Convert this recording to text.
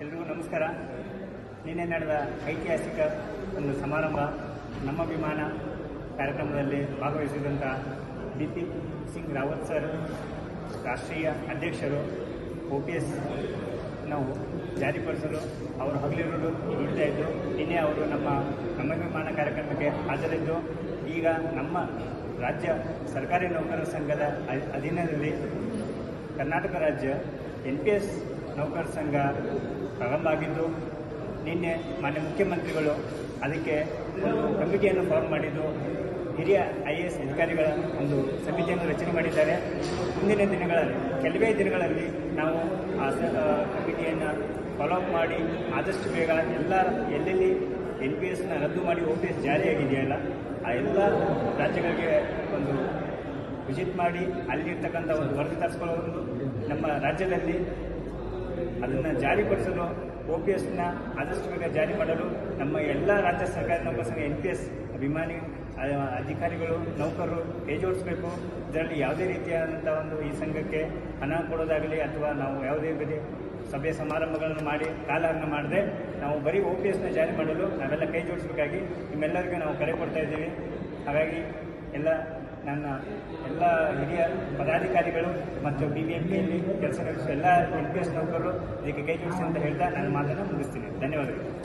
ಎಲ್ರಿಗೂ ನಮಸ್ಕಾರ. ನಿನ್ನೆ ನಡೆದ ಐತಿಹಾಸಿಕ ಒಂದು ಸಮಾರಂಭ ನಮ್ಮ ವಿಮಾನ ಕಾರ್ಯಕ್ರಮದಲ್ಲಿ ಭಾಗವಹಿಸಿದಂಥ ಬಿಪಿನ್ ಸಿಂಗ್ ರಾವತ್ ಸರ್, ರಾಷ್ಟ್ರೀಯ ಅಧ್ಯಕ್ಷರು, OPS ನಾವು ಜಾರಿಪಡಿಸಲು ಅವರು ಹಗಲಿರುಳು ಇಡ್ತಾ ಇದ್ದು, ನಿನ್ನೆ ಅವರು ನಮ್ಮ ವಿಮಾನ ಕಾರ್ಯಕ್ರಮಕ್ಕೆ ಹಾಜರಿದ್ದು, ಈಗ ನಮ್ಮ ರಾಜ್ಯ ಸರ್ಕಾರಿ ನೌಕರರ ಸಂಘದ ಅಧೀನದಲ್ಲಿ ಕರ್ನಾಟಕ ರಾಜ್ಯ NPS ನೌಕರ ಸಂಘ ಪ್ರಾರಂಭ ಆಗಿದ್ದು, ನಿನ್ನೆ ಮಾನ್ಯ ಮುಖ್ಯಮಂತ್ರಿಗಳು ಅದಕ್ಕೆ ಒಂದು ಕಮಿಟಿಯನ್ನು ಫಾರ್ಮ್ ಮಾಡಿದ್ದು, ಹಿರಿಯ IAS ಅಧಿಕಾರಿಗಳ ಒಂದು ಸಮಿತಿಯನ್ನು ರಚನೆ ಮಾಡಿದ್ದಾರೆ. ಮುಂದಿನ ದಿನಗಳಲ್ಲಿ ಕೆಲವೇ ದಿನಗಳಲ್ಲಿ ನಾವು ಆ ಕಮಿಟಿಯನ್ನು ಫಾಲೋಅಪ್ ಮಾಡಿ ಆದಷ್ಟು ಬೇಗ ಎಲ್ಲೆಲ್ಲಿ NPSನ ರದ್ದು ಮಾಡಿ OPS ಜಾರಿಯಾಗಿದೆಯಲ್ಲ ಆ ಎಲ್ಲ ರಾಜ್ಯಗಳಿಗೆ ಒಂದು ವಿಸಿಟ್ ಮಾಡಿ ಅಲ್ಲಿರ್ತಕ್ಕಂಥ ಒಂದು ವರದಿ ತರಿಸ್ಕೊಳ್ಳೋದು, ನಮ್ಮ ರಾಜ್ಯದಲ್ಲಿ ಅದನ್ನು ಜಾರಿಪಡಿಸಲು OPSನ ಆದಷ್ಟು ಬೇಗ ಜಾರಿ ಮಾಡಲು ನಮ್ಮ ಎಲ್ಲ ರಾಜ್ಯ ಸರ್ಕಾರಿ ನೌಕರ ಸಂಘ NPS ಅಭಿಮಾನಿ ಅಧಿಕಾರಿಗಳು ನೌಕರರು ಕೈ ಜೋಡಿಸಬೇಕು. ಇದರಲ್ಲಿ ಯಾವುದೇ ರೀತಿಯಾದಂಥ ಒಂದು ಈ ಸಂಘಕ್ಕೆ ಹಣ ಕೊಡೋದಾಗಲಿ ಅಥವಾ ನಾವು ಯಾವುದೇ ರೀತಿ ಸಭೆ ಸಮಾರಂಭಗಳನ್ನು ಮಾಡಿ ಕಾಲಹರಣ ಮಾಡದೆ ನಾವು ಬರೀ OPSನ ಜಾರಿ ಮಾಡಲು ನಾವೆಲ್ಲ ಕೈ ಜೋಡಿಸಬೇಕಾಗಿ ನಿಮ್ಮೆಲ್ಲರಿಗೂ ನಾವು ಕರೆ ಕೊಡ್ತಾ ಇದ್ದೀವಿ. ಹಾಗಾಗಿ ನನ್ನ ಎಲ್ಲ ಹಿರಿಯ ಪದಾಧಿಕಾರಿಗಳು ಮತ್ತು BBMPಯಲ್ಲಿ ಕೆಲಸ ನಿರ್ವಹಿಸುವ ಎಲ್ಲ NPS ನೌಕರರು ಇದಕ್ಕೆ ಕೈ ಜೋಡಿಸಿ ಅಂತ ಹೇಳ್ತಾ ನನ್ನ ಮಾತನ್ನು ಮುಗಿಸ್ತೀನಿ. ಧನ್ಯವಾದಗಳು.